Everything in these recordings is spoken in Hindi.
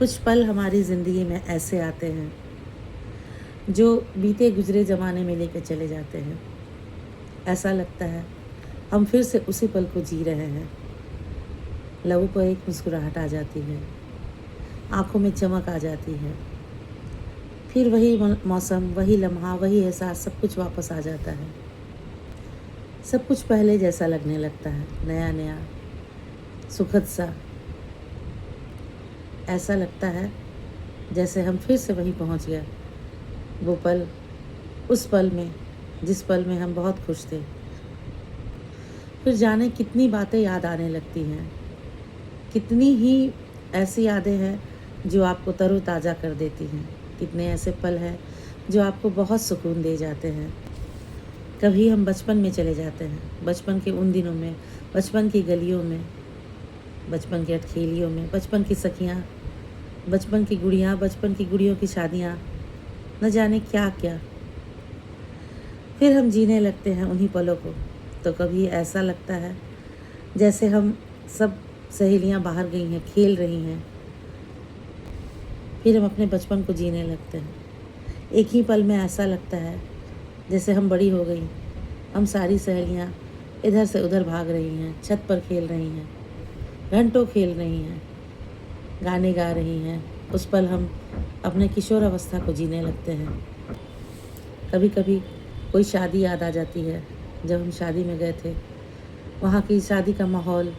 कुछ पल हमारी ज़िंदगी में ऐसे आते हैं जो बीते गुजरे ज़माने में लेकर चले जाते हैं। ऐसा लगता है हम फिर से उसी पल को जी रहे हैं। लबों पर एक मुस्कुराहट आ जाती है, आँखों में चमक आ जाती है, फिर वही मौसम, वही लम्हा, वही एहसास, सब कुछ वापस आ जाता है। सब कुछ पहले जैसा लगने लगता है, नया नया, सुखद सा। ऐसा लगता है जैसे हम फिर से वहीं पहुंच गए, वो पल, उस पल में जिस पल में हम बहुत खुश थे। फिर जाने कितनी बातें याद आने लगती हैं, कितनी ही ऐसी यादें हैं जो आपको तरोताज़ा कर देती हैं। कितने ऐसे पल हैं जो आपको बहुत सुकून दे जाते हैं। कभी हम बचपन में चले जाते हैं, बचपन के उन दिनों में, बचपन की गलियों में, बचपन की अटखेलियों में, बचपन की सखियाँ, बचपन की गुड़ियाँ, बचपन की गुड़ियों की शादियाँ, न जाने क्या क्या। फिर हम जीने लगते हैं उन्हीं पलों को। तो कभी ऐसा लगता है जैसे हम सब सहेलियाँ बाहर गई हैं, खेल रही हैं। फिर हम अपने बचपन को जीने लगते हैं। एक ही पल में ऐसा लगता है जैसे हम बड़ी हो गई। हम सारी सहेलियाँ इधर से उधर भाग रही हैं, छत पर खेल रही हैं, घंटों खेल रही हैं, गाने गा रही हैं। उस पल हम अपने किशोर अवस्था को जीने लगते हैं। कभी कभी कोई शादी याद आ जाती है, जब हम शादी में गए थे। वहाँ की शादी का माहौल,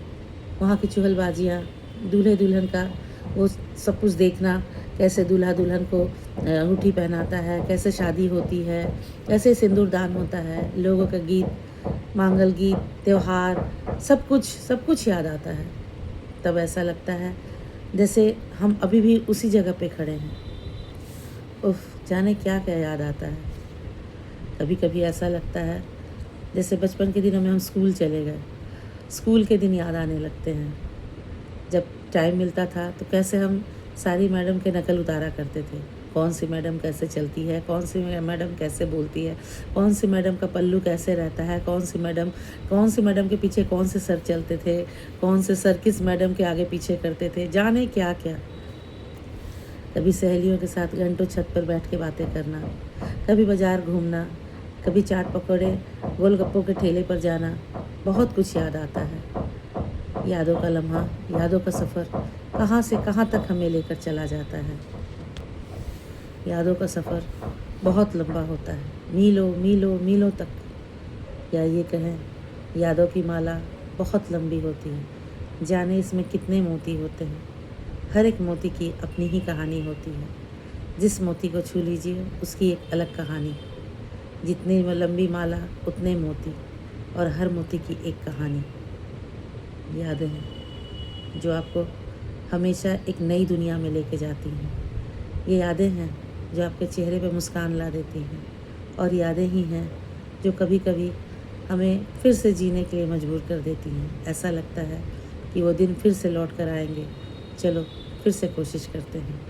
वहाँ की चुगलबाजियाँ, दूल्हे दुल्हन का वो सब कुछ देखना, कैसे दूल्हा दुल्हन को अंगूठी पहनाता है, कैसे शादी होती है, कैसे सिंदूरदान होता है, लोगों का गीत, मांगल गीत, त्योहार, सब कुछ याद आता है। तब ऐसा लगता है जैसे हम अभी भी उसी जगह पे खड़े हैं। उफ़, जाने क्या क्या याद आता है। कभी कभी ऐसा लगता है जैसे बचपन के दिनों में हम स्कूल चले गए। स्कूल के दिन याद आने लगते हैं। जब टाइम मिलता था तो कैसे हम सारी मैडम के नकल उतारा करते थे। कौन सी मैडम कैसे चलती है, कौन सी मैडम कैसे बोलती है, कौन सी मैडम का पल्लू कैसे रहता है, कौन सी मैडम के पीछे कौन से सर चलते थे, कौन से सर किस मैडम के आगे पीछे करते थे, जाने क्या क्या। कभी सहेलियों के साथ घंटों छत पर बैठ के बातें करना, कभी बाज़ार घूमना, कभी चाट पकौड़े, गोलगप्पों के ठेले पर जाना, बहुत कुछ याद आता है। यादों का लम्हा, यादों का सफ़र कहाँ से कहाँ तक हमें लेकर चला जाता है। यादों का सफ़र बहुत लंबा होता है, मीलों मीलों मीलों तक। या ये कहें, यादों की माला बहुत लंबी होती है। जाने इसमें कितने मोती होते हैं। हर एक मोती की अपनी ही कहानी होती है। जिस मोती को छू लीजिए उसकी एक अलग कहानी। जितनी लंबी माला उतने मोती, और हर मोती की एक कहानी। यादें हैं जो आपको हमेशा एक नई दुनिया में लेके जाती हैं। ये यादें हैं जो आपके चेहरे पे मुस्कान ला देती हैं, और यादें ही हैं जो कभी कभी हमें फिर से जीने के लिए मजबूर कर देती हैं। ऐसा लगता है कि वो दिन फिर से लौट कर आएंगे। चलो फिर से कोशिश करते हैं।